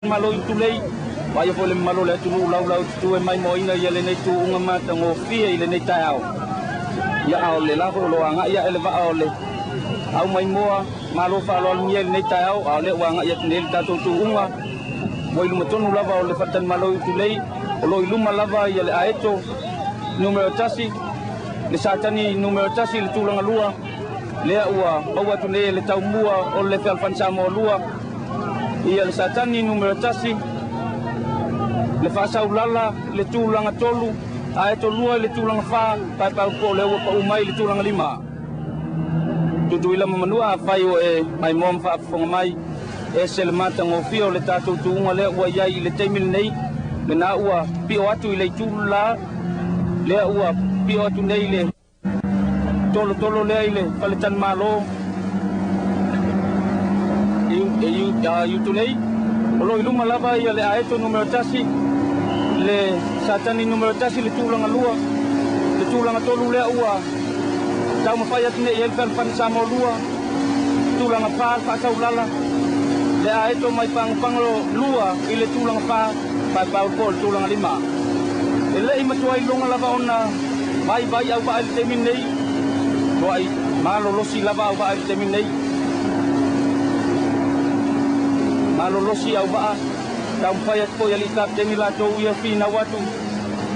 malo itulei vai fo le malo le tu lau tu e mai moina ia le nei tu unga mata ngo fia ile nei tau ia au le lavo lo anga ia ele va au le au mai moa malo fa lo miel nei tau au le wanga ia nei tatu tu unga mo ilu matonu lava o le fatan malo itulei o lo iluma lava ia le aeto numero tasi le satani numero tasi le tulanga lua le ua bawa tu nei le tau mua o le falfansa mo lua ia le satani numero tasi le fasaulala le tulanga tolu aeto lua le tulanga fa pa ko le ua pa umai le tulanga lima tutu ila mamanua fai o e mai mom fa fonga mai e sel mata ngofio le tatu tuunga le ua yai le temil nei le na ua pio atu ile tula le ua pio atu nei le tolo le ile paletan malo you tunei lo iluma lava ia le aeto numero tasi le satani numero tasi le tulanga lua le tulanga tolu le ua tau mafai atu nei el fan samo lua tulanga fa saulala le aeto mai panglo lua i le tulanga pa pol tulanga lima ele i matuai longa lava ona vai au ba el teminei vai malo losi lava au ba el teminei malo losi au ba tau fai ko ya li kapteni la to ia fina watu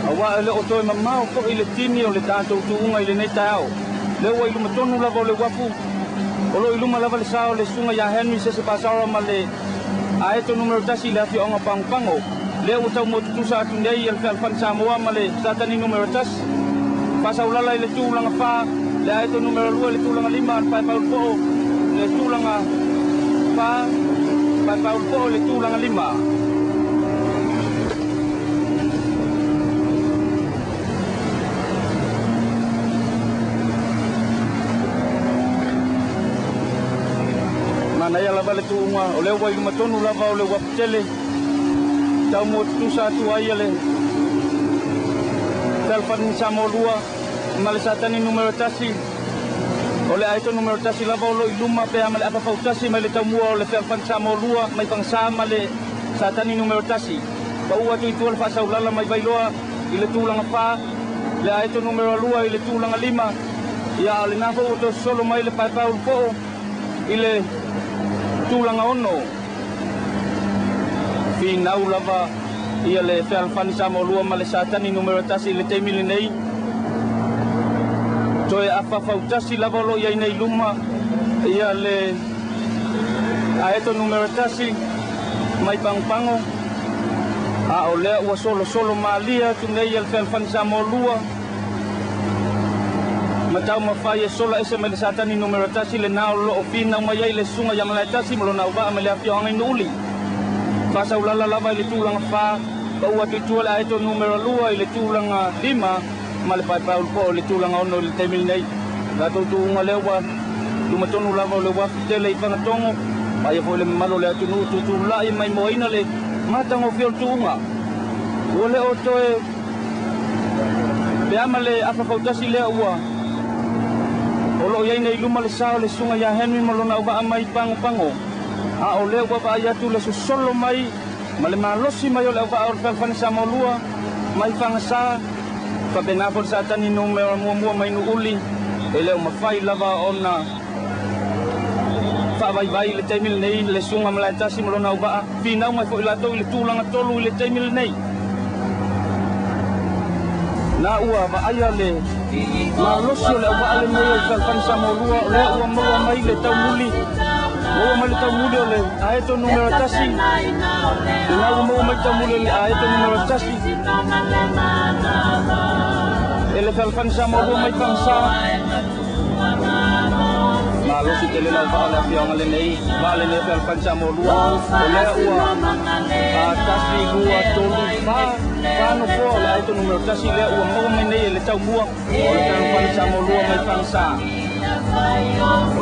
awa ele o toi mamao ko ile tini o le tato tu unga ile nei tao le wa ilu matonu lava le wapu o lo ilu malava le sao le sunga ya henmi se pasara male aeto numero tasi le afi onga pango le o tau mo tu sa tu nei el fan samoa male satani numero tas pasa ulala ile tu langa fa le aeto numero 2 le tu langa 5 pa po le tu langa fa pa po le tu langa 5 mana ia lava le tuunga o leo wai matonu lava o le waptele tau mo tu sa tu ai le telefon samo lua male satani numero tasi o le aito numero tasi lava o lo iluma pe amale apa fau tasi male tau mua o le telefon samo lua mai pangsa male satani numero tasi pa ua tu itu alfa saulala mai bailoa ile tulanga fa le aito numero lua ile tulanga 5 ia le nafo o to solo mai le pa po ile tulanga ono finau lava ia le falfani samo lua male satani numero tasi le temili nei toe apa fautasi lava lo ia nei luma ia le aeto numero tasi mai pango a ole ua solo malia tu nei el falfani samo lua matau mafai e sola ese mele satani numero tasi le nao lo opina mai ai le sunga ya mala tasi mo na uba mele afio ngai nuli fasa ulala lava ile tulanga fa ba ua tu la eto numero 2 ile tulanga 5 male pai paul po ile tulanga ono ile temil nei la tu ngale wa tu matonu lava le wa tele i fanga tongo mai fo le malo le tu la i mai moina le mata ngo fio tunga ole o toe be amale afa fautasi le ua olo ia nei luma le sao le sunga ya henmi malona uba mai pango a ole wa ba ya tu le solo mai male malosi mai ole uba or fan samo lua mai fangsa fa bena for satani numero mo mai no uli ele ma fai lava ona fa vai le temil nei le sunga mala tasi malona uba fina mai fo la to le tulanga tolu le temil nei na ua va aya le ma loso le wa le mai fan samo lua le ua mo mai le tau muli mo mai le tau muli le aeto numero tasi na mo mai tau muli le aeto numero tasi ele fan samo lua mai pangsa ma loso tele la va la fianga le nei va le fan samo lua le ua tasi lua tolu fa Kano po la itu numero tasi le ua mo mai nei le tau bua o le telefon samo lua mai pangsa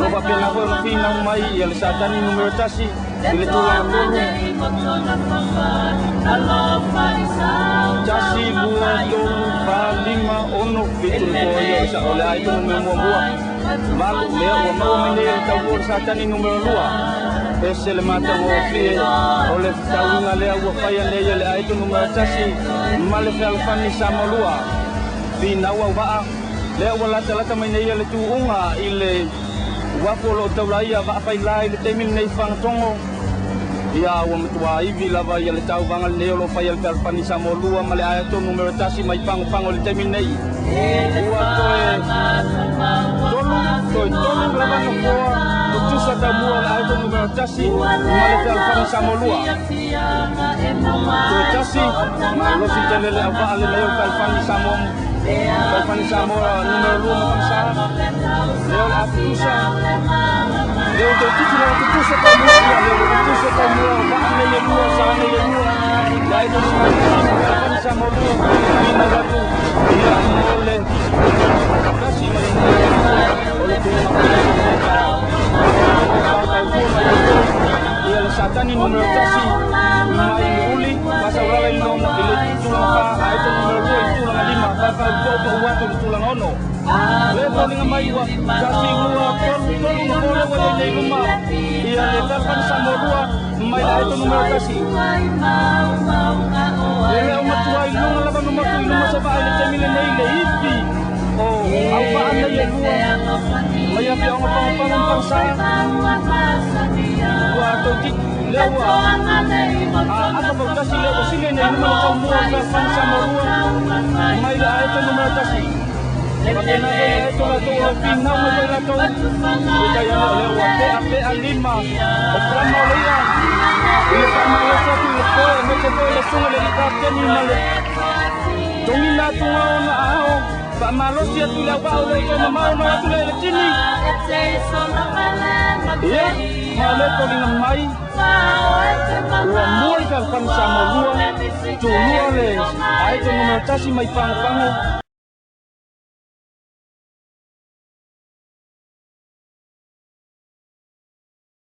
o ba pena ko no fina mai ia le satani numero tasi ile tulanga tolu tasi lua tolu fa 5 ono fitu ko ia sa o le itu numero bua malu le ua mo mai nei le tau bua satani numero 2 ese le mata o fie o le tauinga lea ua whaia nei le aito numero tasi ma le whalwhani sa malua pina ua waa lea ua lata mai nei le tuunga i le wapolo taulaia wa whai lai le temil nei whangatongo ia ua matua iwi lava ia le tau vangal nei lo whaia le whalwhani sa malua ma le aito numero tasi mai pango le temil nei ua toe tolu lava no koa tusa ta mua la aito numero tasi ma le whalwhani sa malua toe tasi ma lo si tele le ava le leo whalwhani sa malua whalwhani sa malua numero lua ma sa leo la tusa leo te tusi la tusa ta mua leo tusa ta mua va le lua sa le lua la aito numero tasi whalwhani sa malua ina ratu ia mole tasi ma ole te ia le satani numero tasi mai uli masa wala i no ile tulang pa aito numero 2 tulang 5 papa go watu tulang ono le paling mai wa tasi gua tolong ngole wala nei luma ia le tapan samo 2 mai aito numero tasi ele o matua i no lava no matua no sa ba ile temile nei le ipi o au pa ana ia lua mai a pia pa sa wa to ti lewa apa berkasi lewa sini ni numero semua kan sama ruang mai la itu numero tasi bagaimana itu la tu final mai la tu kita yang lewa pe alima oprama leya ini sama lewa tu ko me te le sunga le kapten ni male tongina tu na ao pa malo sia tu la ba le to mau na tu le tini ya male to ni mai ua mua i whalwhani sa malua tu lua le aito numero tasi mai pango